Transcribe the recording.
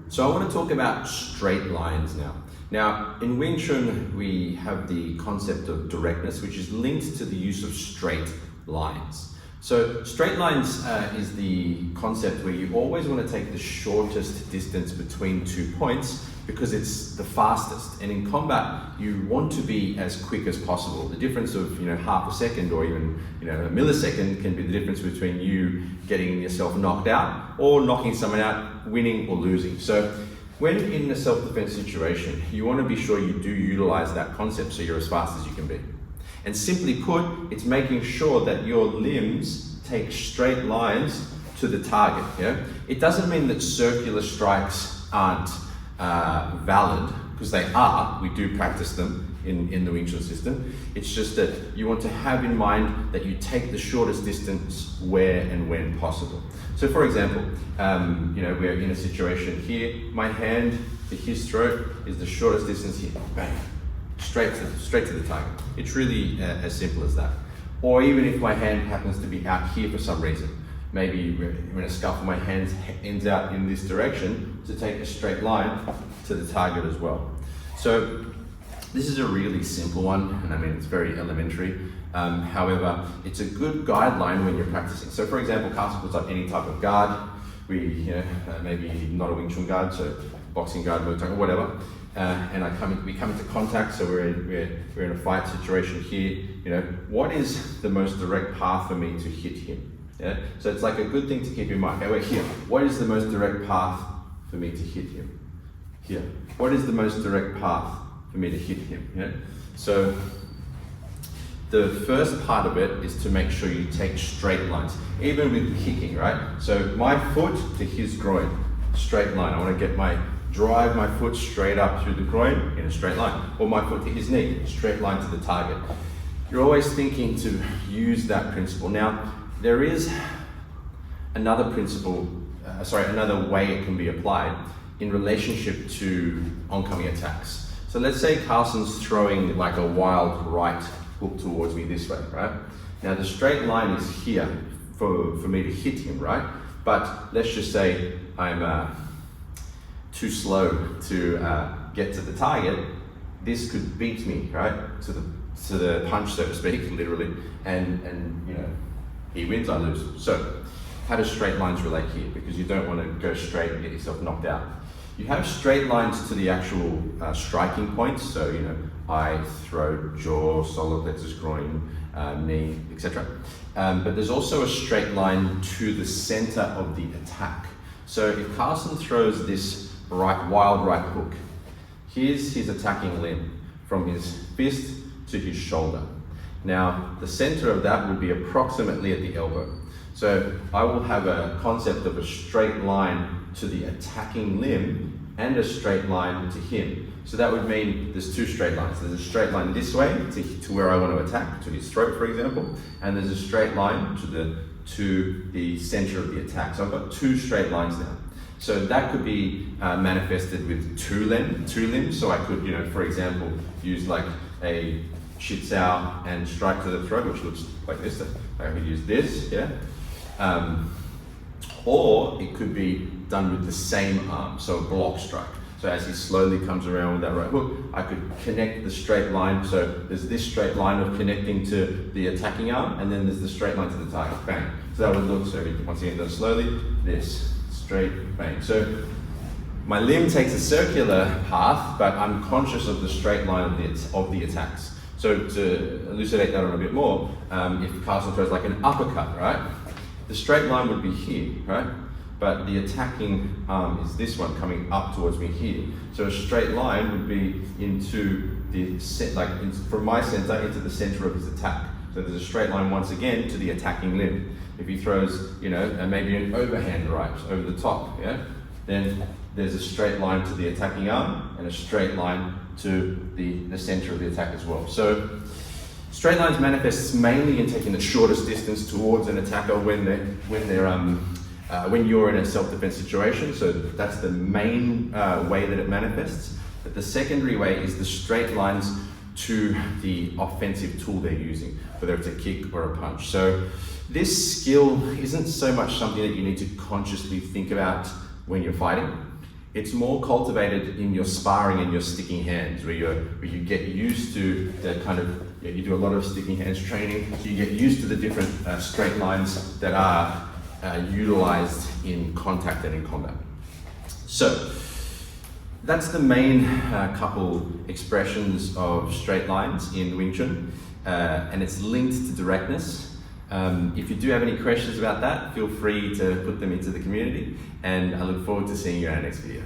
So I want to talk about straight lines now. Now, in Wing Chun, we have the concept of directness, which is linked to the use of straight lines. So straight lines is the concept where you always want to take the shortest distance between 2 points because it's the fastest. And in combat, you want to be as quick as possible. The difference of half a second or even a millisecond can be the difference between you getting yourself knocked out or knocking someone out, winning or losing. So when in a self-defense situation, you want to be sure you do utilize that concept so you're as fast as you can be. And simply put, it's making sure that your limbs take straight lines to the target. Yeah? It doesn't mean that circular strikes aren't valid, because they are. We do practice them in the Wing Chun system. It's just that you want to have in mind that you take the shortest distance where and when possible. So for example, we're in a situation here, my hand to his throat is the shortest distance here, bang, straight to the target. It's really as simple as that. Or even if my hand happens to be out here for some reason, maybe we're in a scuffle, my hand ends out in this direction to take a straight line to the target as well. So this is a really simple one, and I mean it's very elementary. However, it's a good guideline when you're practicing. So for example, Carson puts up any type of guard. We, maybe not a Wing Chun guard, so boxing guard, or whatever. And we come into contact, so we're in a fight situation here. What is the most direct path for me to hit him? Yeah? So it's like a good thing to keep in mind. Okay, we're here. What is the most direct path for me to hit him? Here. What is the most direct path for me to hit him? Yeah? So the first part of it is to make sure you take straight lines, even with kicking, right? So my foot to his groin, straight line. I want to drive my foot straight up through the groin in a straight line, or my foot to his knee, straight line to the target. You're always thinking to use that principle. Now, there is another principle, another way it can be applied in relationship to oncoming attacks. So let's say Carlson's throwing like a wild right hook towards me this way, right? Now the straight line is here for me to hit him, right? But let's just say I'm too slow to get to the target. This could beat me, right? To the punch, so to speak, literally, and he wins, I lose. So how do straight lines relate here? Because you don't want to go straight and get yourself knocked out. You have straight lines to the actual striking points, so eye, throat, jaw, solar plexus, groin, knee, etc. But there's also a straight line to the center of the attack. So if Carson throws this wild right hook, here's his attacking limb from his fist to his shoulder. Now, the center of that would be approximately at the elbow. So I will have a concept of a straight line to the attacking limb and a straight line to him. So that would mean there's two straight lines. There's a straight line this way to where I want to attack, to his throat, for example, and there's a straight line to the center of the attack. So I've got two straight lines now. So that could be manifested with two limbs. So I could, for example, use like a shit sao and strike to the throat, which looks like this. I could use this, yeah. Or it could be done with the same arm, so a block strike. So as he slowly comes around with that right hook, I could connect the straight line. So there's this straight line of connecting to the attacking arm, and then there's the straight line to the target, bang. So that would look, so once again, done slowly, this, straight, bang. So my limb takes a circular path, but I'm conscious of the straight line of the attacks. So to elucidate that on a bit more, if Carson throws like an uppercut, right? The straight line would be here, right? But the attacking arm is this one coming up towards me here. So a straight line would be into from my center into the center of his attack. So there's a straight line once again to the attacking limb. If he throws, maybe an overhand right over the top, yeah, then there's a straight line to the attacking arm and a straight line to the center of the attack as well. So straight lines manifests mainly in taking the shortest distance towards an attacker when you're in a self-defense situation. So that's the main way that it manifests. But the secondary way is the straight lines to the offensive tool they're using, whether it's a kick or a punch. So this skill isn't so much something that you need to consciously think about when you're fighting. It's more cultivated in your sparring and your sticking hands, where you get used to the kind of, you do a lot of sticking hands training, so you get used to the different straight lines that are utilized in contact and in combat. So that's the main couple expressions of straight lines in Wing Chun, and it's linked to directness. If you do have any questions about that, feel free to put them into the community, and I look forward to seeing you in our next video.